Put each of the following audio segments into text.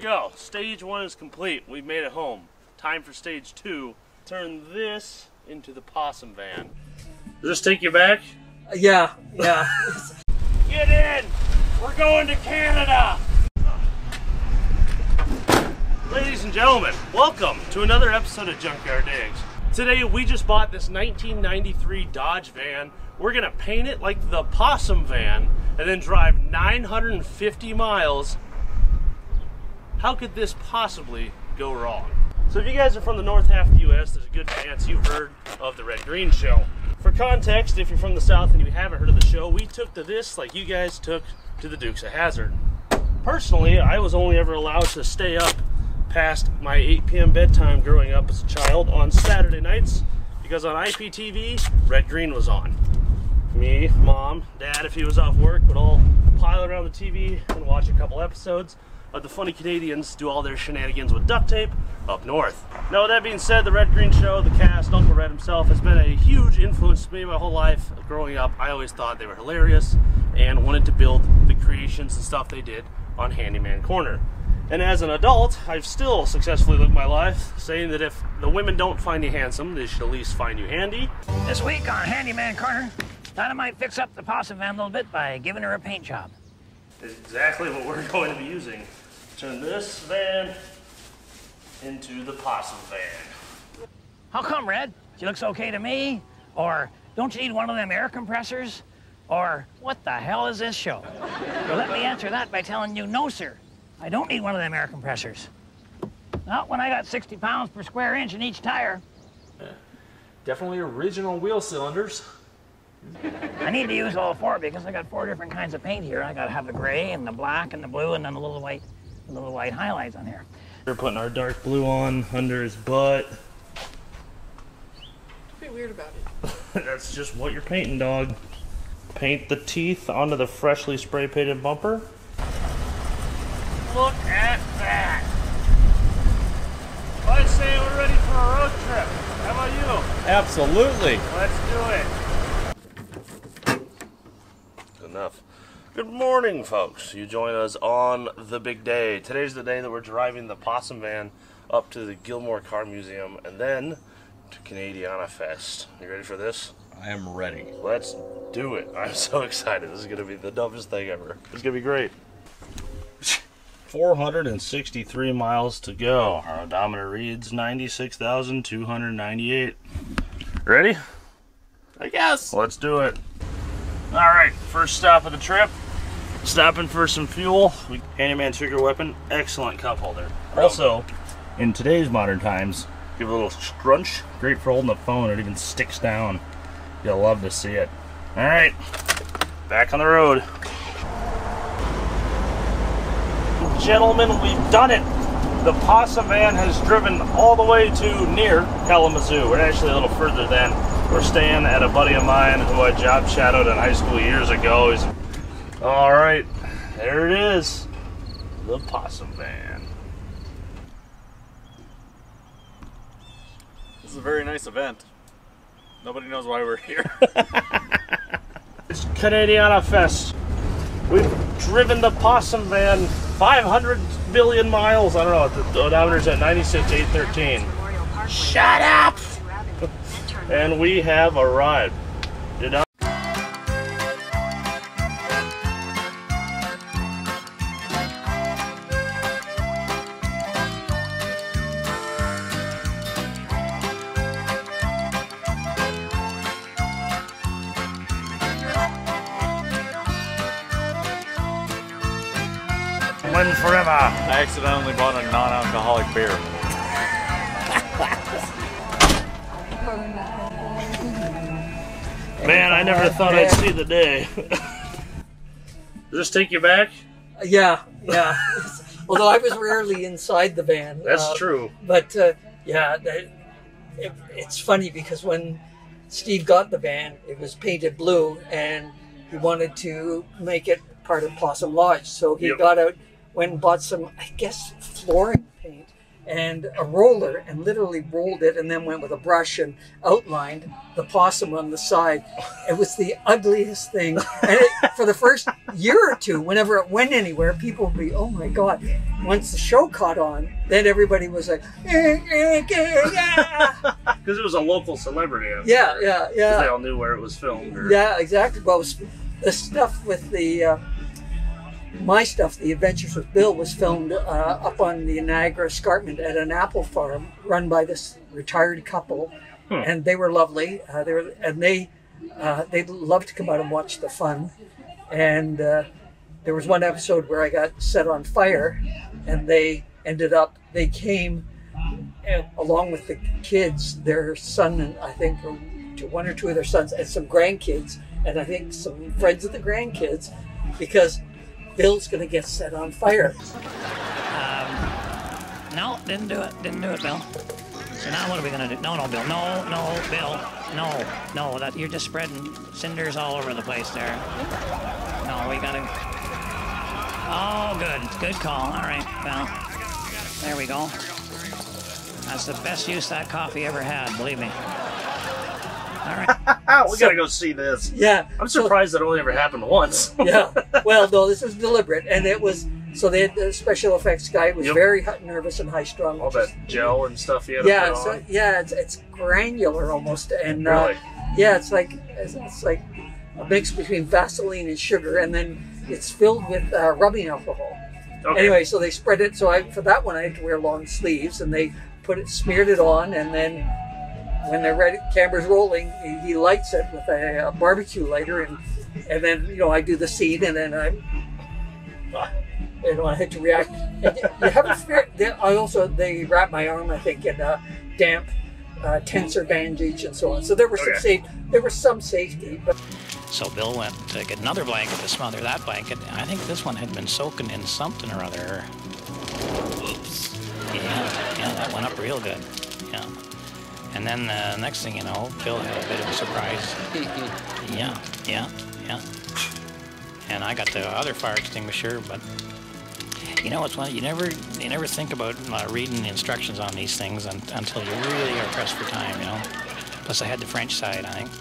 go. Stage 1 is complete. We've made it home. Time for stage 2. Turn this into the Possum van. Does this take you back? Yeah. Get in! We're going to Canada! Ladies and gentlemen, welcome to another episode of Junkyard Digs. Today we just bought this 1993 Dodge van. We're gonna paint it like the Possum van and then drive 950 miles. How could this possibly go wrong? So if you guys are from the north half of the US, there's a good chance you've heard of the Red Green Show. For context, if you're from the south and you haven't heard of the show, we took to this like you guys took to the Dukes of Hazzard. Personally, I was only ever allowed to stay up past my 8 p.m. bedtime growing up as a child on Saturday nights because on IPTV, Red Green was on. Me, Mom, Dad, if he was off work, would all pile around the TV and watch a couple episodes of the funny Canadians do all their shenanigans with duct tape up north. Now with that being said, the Red Green Show, the cast, Uncle Red himself, has been a huge influence to me my whole life. Growing up, I always thought they were hilarious and wanted to build the creations and stuff they did on Handyman Corner. And as an adult, I've still successfully lived my life saying that if the women don't find you handsome, they should at least find you handy. This week on Handyman Corner, thought I might fix up the Possum van a little bit by giving her a paint job. Is exactly what we're going to be using. Turn this van into the Possum van. How come, Red? She looks okay to me? Or don't you need one of them air compressors? Or what the hell is this show? Well, let me answer that by telling you, no, sir. I don't need one of them air compressors. Not when I got 60 pounds per square inch in each tire. Definitely original wheel cylinders. I need to use all 4 because I got 4 different kinds of paint here. I gotta have the gray and the black and the blue and then the little white highlights on here. We're putting our dark blue on under his butt. Be weird about it. That's just what you're painting, dog. Paint the teeth onto the freshly spray painted bumper. Look at that. I say we're ready for a road trip. How about you? Absolutely. Let's do it. Enough. Good morning, folks. You join us on the big day. Today's the day that we're driving the Possum van up to the Gilmore Car Museum and then to Canadiana Fest. You ready for this? I am ready. Let's do it. I'm so excited. This is going to be the dumbest thing ever. It's going to be great. 463 miles to go. Our odometer reads 96,298. Ready? I guess. Let's do it. Alright, first stop of the trip. Stopping for some fuel. Handyman trigger weapon. Excellent cup holder. Also, in today's modern times, give it a little scrunch. Great for holding the phone. It even sticks down. You'll love to see it. Alright, back on the road. Gentlemen, we've done it. The Possum van has driven all the way to near Kalamazoo. We're actually a little further than. We're staying at a buddy of mine who I job shadowed in high school years ago. All right, there it is, the Possum van. This is a very nice event. Nobody knows why we're here. It's Canadiana Fest. We've driven the Possum van 500 billion miles. I don't know, the odometer's at 96,813. Shut up! And we have arrived. Did I? Win forever. I accidentally bought a non-alcoholic beer. Man, I never thought I'd see the day. Does this take you back? Yeah. Although I was rarely inside the van. That's true. But yeah, it's funny because when Steve got the van, it was painted blue, and he wanted to make it part of Possum Lodge. So he got out, went and bought some, I guess, flooring paint, and a roller, and literally rolled it, and then went with a brush and outlined the possum on the side. It was the ugliest thing. And for the first year or two, whenever it went anywhere, people would be, oh my God. Once the show caught on, then everybody was like, because it was a local celebrity. Yeah. They all knew where it was filmed. Yeah, exactly. Well, the stuff with my stuff, The Adventures with Bill, was filmed up on the Niagara Escarpment at an apple farm run by this retired couple, and they were lovely. They loved to come out and watch the fun. And there was one episode where I got set on fire, and they came along with the kids, their son, and I think one or two of their sons, and some grandkids, and I think some friends of the grandkids, because Bill's going to get set on fire. No, didn't do it, Bill. So now what are we going to do? No, Bill. No, Bill. No, that you're just spreading cinders all over the place there. No, we got to... Oh, good call. All right, well, there we go. That's the best use that coffee ever had, believe me. All right. We gotta go see this. Yeah. I'm surprised that only ever happened once. Yeah. Well, no, this was deliberate, and it was. So they had the special effects guy was very nervous and high strung. All that gel and stuff he had to put on. It's granular almost, and really? It's like a mix between Vaseline and sugar, and then it's filled with rubbing alcohol. Okay. Anyway, so they spread it. So for that one, I had to wear long sleeves, and they smeared it on, and then when they're ready, camera's rolling, he lights it with a barbecue lighter, and then I do the scene, and then I had to react. And you have a fear. They wrapped my arm, I think, in damp tensor bandage and so on. So there were some safety. But so Bill went to get another blanket to smother that blanket. I think this one had been soaking in something or other. Oops. Yeah, that went up real good. Yeah. And then the next thing you know, Bill had a bit of a surprise. Yeah. And I got the other fire extinguisher, but it's one you never think about reading the instructions on these things until you really are pressed for time, Plus I had the French side, I think.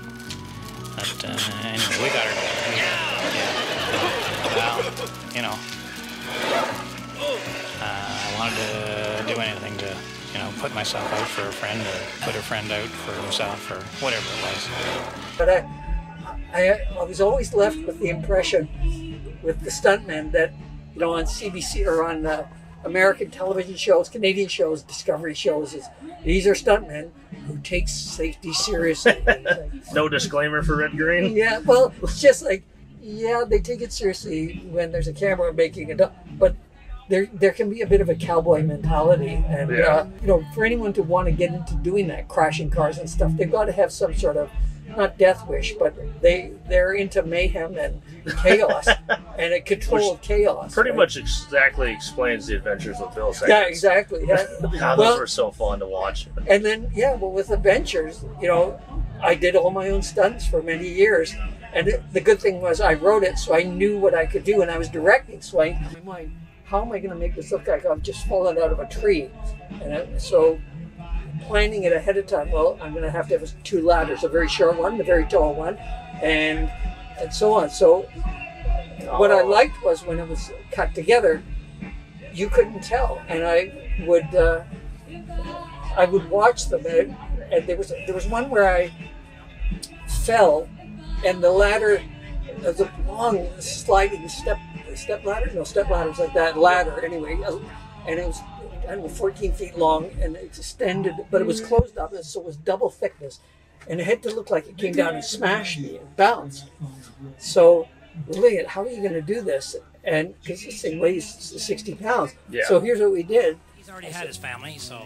But anyway, we got her. Yeah. Well, I wanted to do anything to put myself out for a friend, or put a friend out for himself, or whatever it was. But I was always left with the impression with the stuntmen that, on CBC or on American television shows, Canadian shows, Discovery shows, these are stuntmen who take safety seriously. No disclaimer for red green? Yeah, well, it's just like, they take it seriously when there's a camera making it up, but there can be a bit of a cowboy mentality, and for anyone to want to get into doing that, crashing cars and stuff, they've got to have some sort of, not death wish, but they're into mayhem and chaos and a control of chaos. Pretty much exactly explains the Adventures with Bill segments. Yeah, exactly. Yeah. God, those were so fun to watch. And then with Adventures, I did all my own stunts for many years, and the good thing was I wrote it, so I knew what I could do, and I was directing, so in my mind, how am I going to make this look like I've just fallen out of a tree? And so planning it ahead of time, well, I'm going to have 2 ladders, a very short one, a very tall one, and so on. So what I liked was when it was cut together, you couldn't tell, and I would watch them, and there was one where I fell, and the ladder, there was a long sliding step ladders like that, ladder anyway, and it was, 14 feet long, and it extended, but it was closed up, and so it was double thickness, and it had to look like it came down and smashed me and bounced. So, Lillian, how are you going to do this? And because this thing weighs 60 pounds. Yeah. So here's what we did. He's already had his family, so.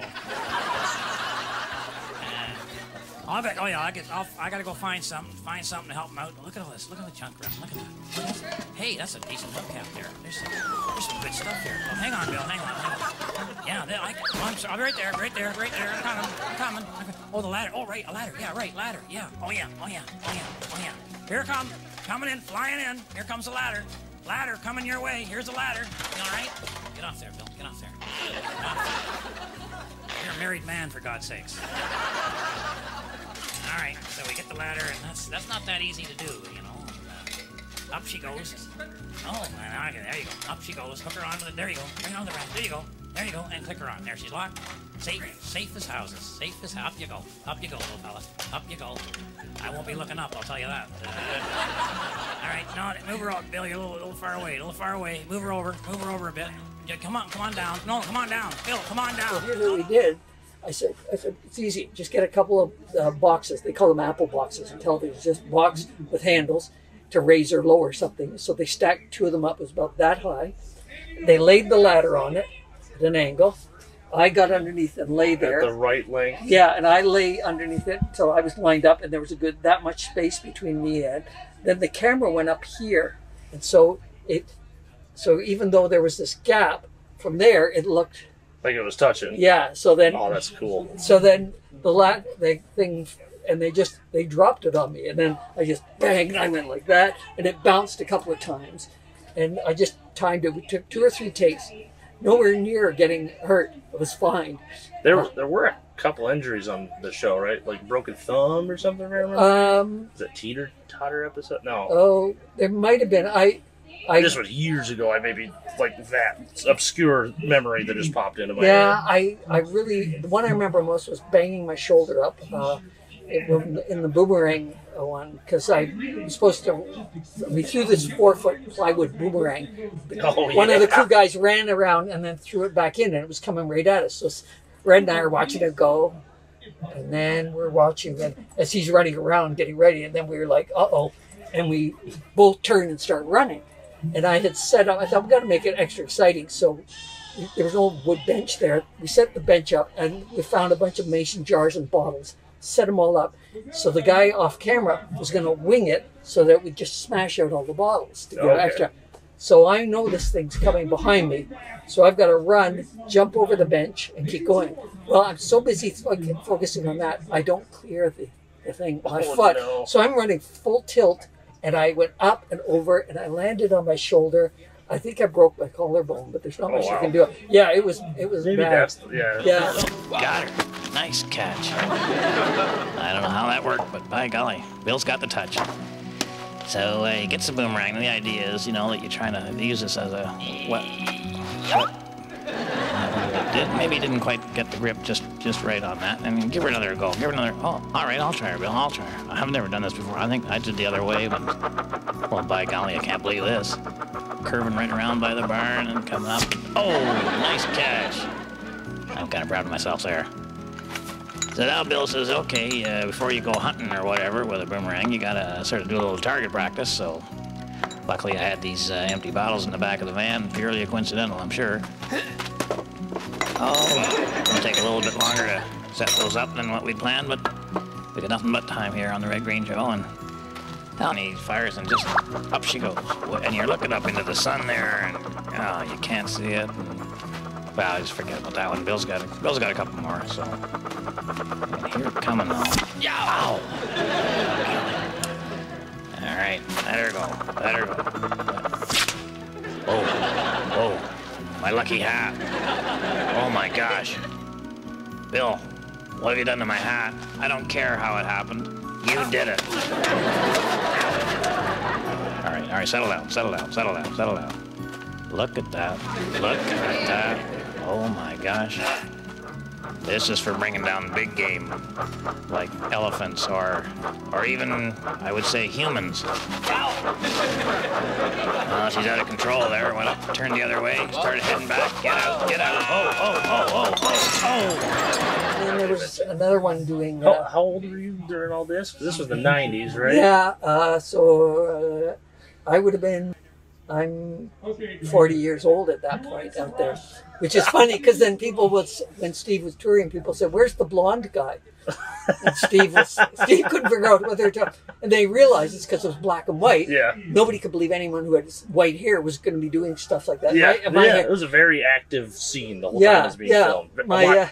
I got to go find something to help him out. Look at all this. Look at the junk run. Look at that. Hey, that's a decent hubcap there. There's some good stuff there. Oh, hang on, Bill. Hang on. Yeah, I'll be right there. I'm coming. Oh, the ladder. Oh, right, a ladder. Yeah, right, ladder. Yeah. Oh, yeah. Here it comes. Coming in, flying in. Here comes the ladder. Ladder coming your way. Here's the ladder. You all right? Get off there, Bill. Get off there. married man, for God's sakes. All right, so we get the ladder, and that's not that easy to do, you know. Up she goes. Oh, man, okay, there you go. Up she goes. Hook her onto the. There you go. Bring her on the rack. There you go. There you go. And click her on. There, she's locked. Safe as houses. Safe as. Up you go. Up you go, little fella. Up you go. I won't be looking up. I'll tell you that. All right, no, move her up, Bill. You're a little far away. A little far away. Move her over. Move her over a bit. Yeah, come on down. No, come on down, Bill. Come on down. So here's what we did. I said, it's easy. Just get a couple of boxes. They call them apple boxes in television. Just box with handles to raise or lower something. So they stacked two of them up. It was about that high. They laid the ladder on it at an angle. I got underneath and lay there. At the right length. Yeah, and I lay underneath it until I was lined up, and there was a good that much space between me and. Then the camera went up here, and so even though there was this gap, from there it looked like it was touching. Yeah. So then. Oh, that's cool. So then the thing, and they dropped it on me, and then I just bang, and I went like that, and it bounced a couple of times, and I just timed it. We took 2 or 3 takes, nowhere near getting hurt. It was fine. There were a couple injuries on the show, right? Like broken thumb or something. If I remember. Was it Teeter Totter episode? No. Oh, there might have been. This was years ago. I maybe like that obscure memory that just popped into my head. Yeah, I really, the one I remember most was banging my shoulder up in the boomerang one, because I was supposed to, we threw this 4-foot plywood boomerang. One of the crew guys ran around and then threw it back in, and it was coming right at us. So Red and I are watching it go, and then we're watching it as he's running around getting ready, and then we were like, uh-oh, and we both turned and started running. And I had set up, I thought, we've got to make it extra exciting. So there was an old wood bench there. We set the bench up, and we found a bunch of mason jars and bottles, set them all up. So the guy off camera was going to wing it so that we'd just smash out all the bottles to get extra. So I know this thing's coming behind me. So I've got to run, jump over the bench, and keep going. Well, I'm so busy focusing on that, I don't clear the thing on my foot. No. So I'm running full tilt. And I went up and over, and I landed on my shoulder. I think I broke my collarbone, but there's not much you can do. Yeah, it was maybe bad. Yeah. Got her. Nice catch. I don't know how that worked, but by golly, Bill's got the touch. So he gets the boomerang, and the idea is, that you're trying to use this as a maybe didn't quite get the grip just right on that. I mean, give her another go. Give her another. Oh, all right, I'll try her, Bill. I'll try her. I've never done this before. I think I did the other way, but well, by golly, I can't believe this. Curving right around by the barn and coming up. Oh, nice catch. I'm kind of proud of myself there. So now Bill says, okay, before you go hunting or whatever with a boomerang, you gotta sort of do a little target practice. So luckily I had these empty bottles in the back of the van, purely coincidental, I'm sure. Oh, it'll take a little bit longer to set those up than what we'd planned, but we got nothing but time here on the Red Green Show, and he fires and just up she goes. And you're looking up into the sun there, and you can't see it. And, well, just forget about that one. Bill's got a couple more, so I hear it coming now. Ow! All right, let her go. Oh. My lucky hat. Oh my gosh. Bill, what have you done to my hat? I don't care how it happened. You did it. All right, settle down. Look at that. Oh my gosh. This is for bringing down big game, like elephants or even, I would say, humans. She's out of control there. Went up, turned the other way, started heading back. Get out. Oh. And then there was another one doing... how old were you during all this? This was the 90s, right? Yeah, so I would have been... I'm 40 years old at that point out there, which is funny because then when Steve was touring, people said, "Where's the blonde guy?" And Steve couldn't figure out what they were talking. And they realized it's because it was black and white. Yeah. Nobody could believe anyone who had white hair was going to be doing stuff like that. Yeah, it was a very active scene the whole time it was being filmed.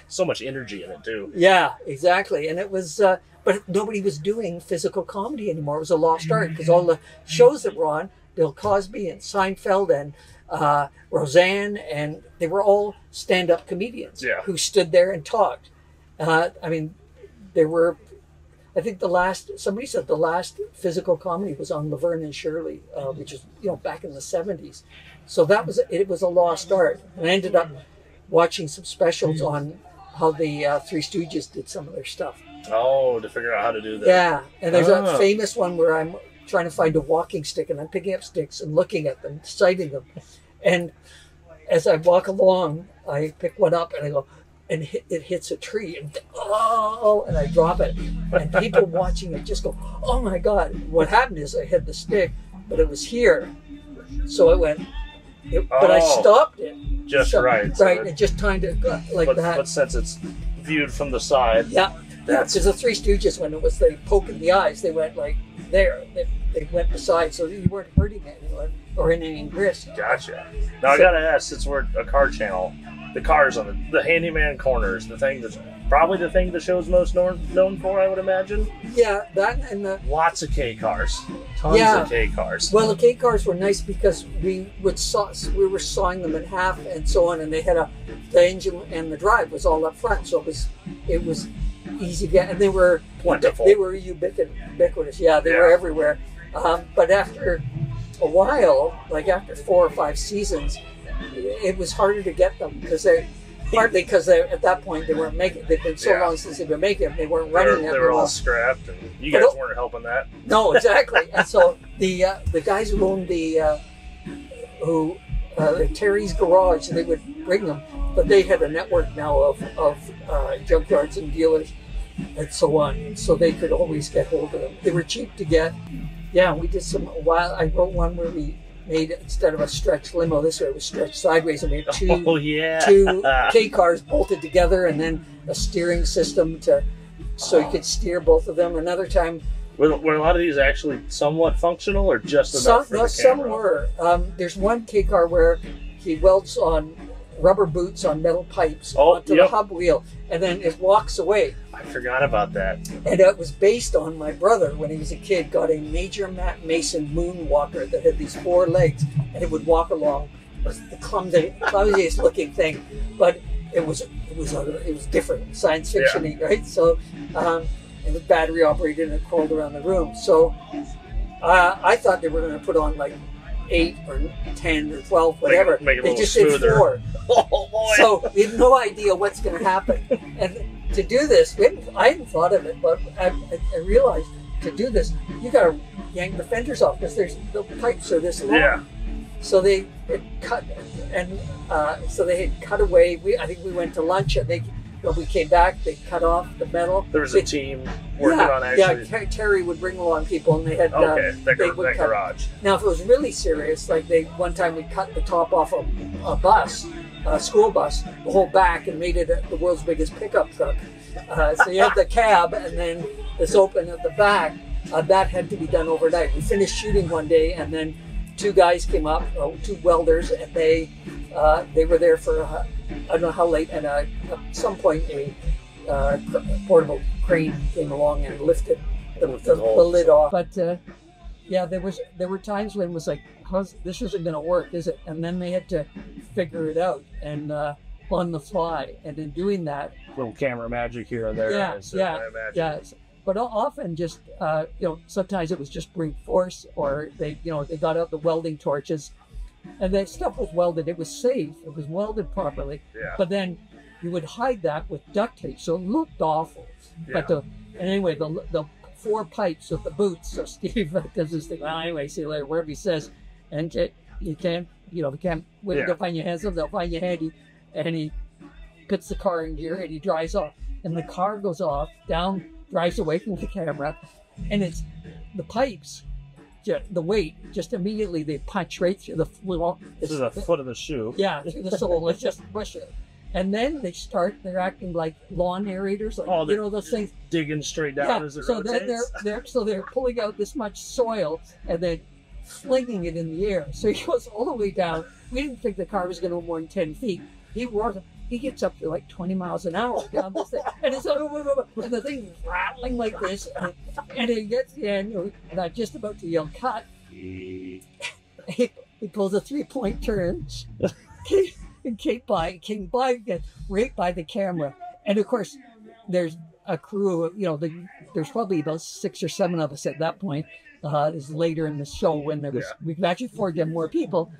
So much energy in it too. Yeah, exactly. And it was, but nobody was doing physical comedy anymore. It was a lost art because all the shows that were on, Bill Cosby and Seinfeld and Roseanne, and they were all stand-up comedians who stood there and talked. I mean, there were, I think somebody said the last physical comedy was on Laverne and Shirley, which is, back in the 70s. So it was a lost art. And I ended up watching some specials on how the Three Stooges did some of their stuff. Oh, to figure out how to do that. Yeah, and there's a famous one where I'm trying to find a walking stick, and I'm picking up sticks and looking at them, sighting them. And as I walk along, I pick one up and I go, and it hits a tree, and and I drop it. And people watching it just go, oh my God. What happened is I had the stick, but it was here. So it went, but I stopped it. Just right. Right, and just timed it like that. But since it's viewed from the side. Yeah. Because the Three Stooges, when it was they poke in the eyes, they went like there. They went beside, so you weren't hurting anyone or in any risk. Gotcha. Now I gotta ask, since we're a car channel, the cars on the handyman corners, that's probably the thing the show's most known for, I would imagine. Yeah, that and the lots of K cars, tons of K cars. Well, the K cars were nice because we were sawing them in half and so on, and they had the engine and the drive was all up front, so it was easy to get, and they were plentiful. They were ubiquitous. Yeah, they were everywhere. But after a while, like after 4 or 5 seasons, it was harder to get them because partly because at that point they weren't making. They'd been so long since they've been making them, they weren't running them. They were all scrapped, and you guys weren't helping that. No, exactly. And so the guys who owned Terry's Garage, they would bring them, but they had a network now of junkyards and dealers and so on, so they could always get hold of them. They were cheap to get. Yeah, we did I wrote one where we made, instead of a stretch limo, this way it was stretched sideways, and we had two K cars bolted together, and then a steering system so you could steer both of them. Another time, were a lot of these actually somewhat functional, or just enough for the camera? Some were. There's one K car where he welds on rubber boots on metal pipes onto the hub wheel, and then it walks away. I forgot about that. And it was based on my brother, when he was a kid, got a Major Mason moonwalker that had these 4 legs, and it would walk along. It was the clumsiest looking thing, but it was different, science fiction-y, right? So it was battery operated, and it crawled around the room. So I thought they were going to put on like 8 or 10 or 12, whatever. Make it they just smoother. did 4. Oh boy! So we had no idea what's going to happen. And to do this, I hadn't thought of it, but I realized to do this, you got to yank the fenders off because the pipes are this long. Yeah. So they had cut, and so they had cut away. I think we went to lunch, and when we came back, they cut off the metal. There was a team working on actually. Yeah, Terry would bring along people, and they had that garage. Now, if it was really serious, like one time we cut the top off a bus, a school bus, the whole back, and made it the world's biggest pickup truck. So you had the cab, and then this open at the back. That had to be done overnight. We finished shooting one day, and then 2 guys came up, 2 welders, and they were there for I don't know how late, and at some point a portable crane came along and lifted the lid off. But there were times when it was like, this isn't going to work, is it? And then they had to figure it out and on the fly. And in doing that, little camera magic here and there. I imagine. But often just sometimes it was just brute force, or they got out the welding torches, and that stuff was welded. It was safe. It was welded properly. Yeah. But then you would hide that with duct tape, so it looked awful. Yeah. But anyway, the 4 pipes with the boots. So Steve does this thing. Well, anyway, see you later. Whatever he says, and you can't find your hands up. They'll find you handy. And he puts the car in gear, and he drives off, and the car goes off down. Drives away from the camera, and it's the pipes, the weight, just immediately they punch right through the floor. This is the foot of the shoe. Yeah, the sole. It's just push it. And then they're acting like lawn aerators, like, those things. Digging straight down as it rotates. Then they're pulling out this much soil and then flinging it in the air. So he goes all the way down. We didn't think the car was going to go more than 10 feet. He gets up to like 20 miles an hour down this thing, and it's and the thing rattling like this, and he gets to the end, and I'm just about to yell cut. He pulls a 3-point turn, and came by again, right by the camera, and of course there's a crew of, there's probably about 6 or 7 of us at that point. This is later in the show when there was, we've actually forged in more people,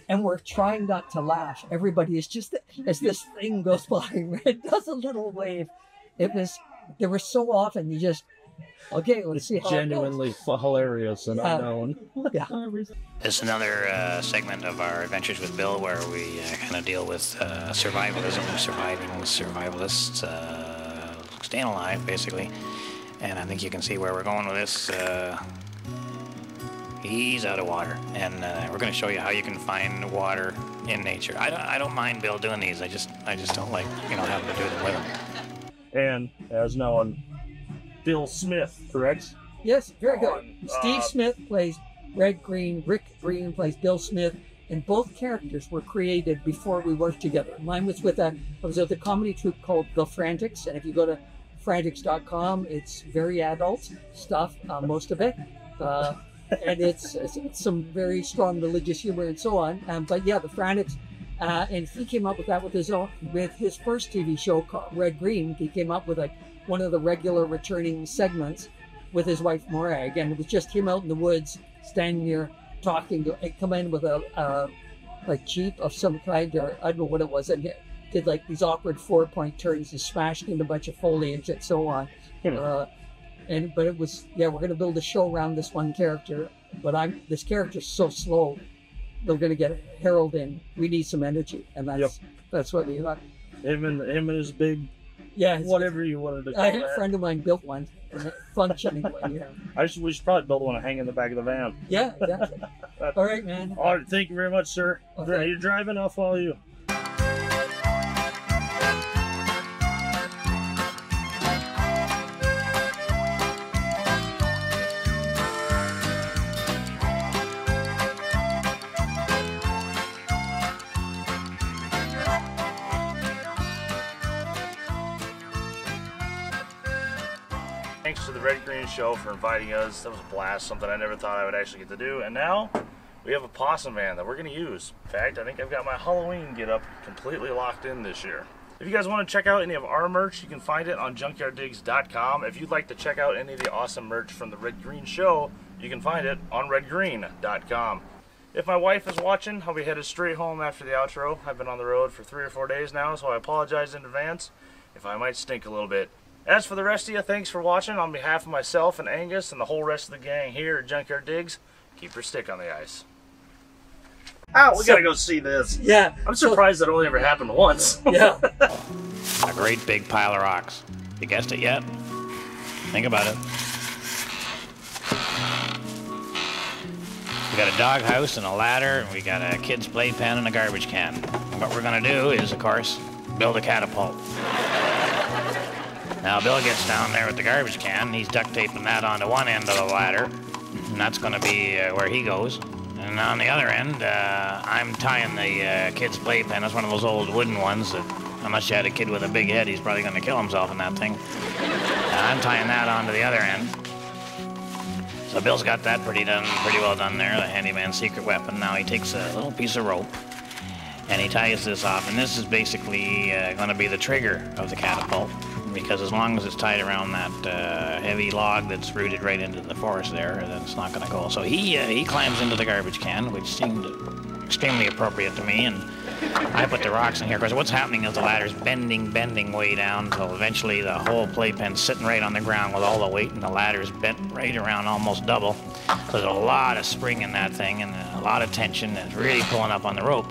and we're trying not to laugh. Everybody is just, as this thing goes by, it does a little wave. There were so often you just, okay, let's see how genuinely hilarious and unknown. Yeah. This is another segment of our Adventures with Bill where we kind of deal with survivalism, surviving survivalists, staying alive, basically. And I think you can see where we're going with this. He's out of water, and we're going to show you how you can find water in nature. I don't mind Bill doing these. I just don't like having to do them with him. And as known, Bill Smith, correct? Yes, very good. Steve Smith plays Red Green. Rick Green plays Bill Smith. And both characters were created before we worked together. Mine was with I was with a comedy troupe called The Frantics. And if you go to frantics.com, it's very adult stuff, most of it. And it's some very strong religious humor and so on. But yeah, The Frantics. And he came up with that with his first TV show called Red Green. He came up with one of the regular returning segments with his wife Morag, and it was just him out in the woods, standing there talking. Come in with a Jeep of some kind, or I don't know what it was, and he did these awkward 4-point turns and smashed into a bunch of foliage and so on. But it was we're going to build a show around this one character, but this character's so slow. They're going to get Harold in. We need some energy, and that's what we got. Him and his big, whatever you wanted to call it. A friend of mine built one, functioning one. Yeah. We should probably build one to hang in the back of the van. Yeah, exactly. All right, man. All right, thank you very much, sir. Okay. You're driving. I'll follow you. Thanks to the Red Green Show for inviting us. That was a blast, something I never thought I would actually get to do. And now we have a possum van that we're going to use. In fact, I think I've got my Halloween get-up completely locked in this year. If you guys want to check out any of our merch, you can find it on junkyarddigs.com. If you'd like to check out any of the awesome merch from the Red Green Show, you can find it on redgreen.com. If my wife is watching, I'll be headed straight home after the outro. I've been on the road for 3 or 4 days now, so I apologize in advance if I might stink a little bit. As for the rest of you, thanks for watching. On behalf of myself and Angus and the whole rest of the gang here at Junkyard Digs, keep your stick on the ice. We gotta go see this. Yeah. I'm surprised that only ever happened once. Yeah. A great big pile of rocks. You guessed it yet? Think about it. We got a doghouse and a ladder, and we got a kid's playpen and a garbage can. And what we're gonna do is, of course, build a catapult. Now Bill gets down there with the garbage can, he's duct taping that onto one end of the ladder, and that's going to be where he goes. And on the other end, I'm tying the kid's playpen. That's one of those old wooden ones that, unless you had a kid with a big head, he's probably going to kill himself in that thing. I'm tying that onto the other end. So Bill's got that pretty well done there, the handyman's secret weapon. Now he takes a little piece of rope, and he ties this off, and this is basically going to be the trigger of the catapult. Because as long as it's tied around that heavy log that's rooted right into the forest there, then it's not going to go. So he climbs into the garbage can, which seemed extremely appropriate to me, and I put the rocks in here. Of course, what's happening is the ladder's bending way down until eventually the whole playpen's sitting right on the ground with all the weight, and the ladder's bent right around almost double. So there's a lot of spring in that thing and a lot of tension, and it's really pulling up on the rope.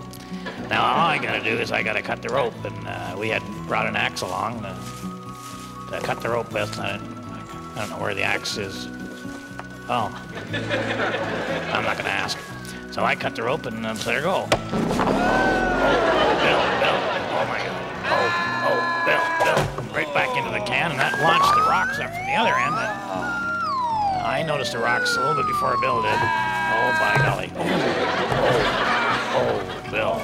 Now all I got to do is I got to cut the rope, and we had brought an axe along to cut the rope with. I don't know where the axe is. Oh. I'm not going to ask. So I cut the rope and let her go. Bill. Oh my God. Bill. Right back into the can, and that launched the rocks up from the other end. And I noticed the rocks a little bit before Bill did. Oh, by golly. Oh, Bill.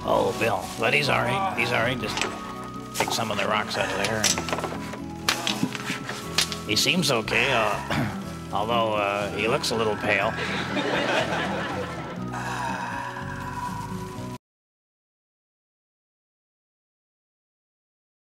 Oh, Bill. But he's all right. Just take some of the rocks out of there. He seems okay, although he looks a little pale.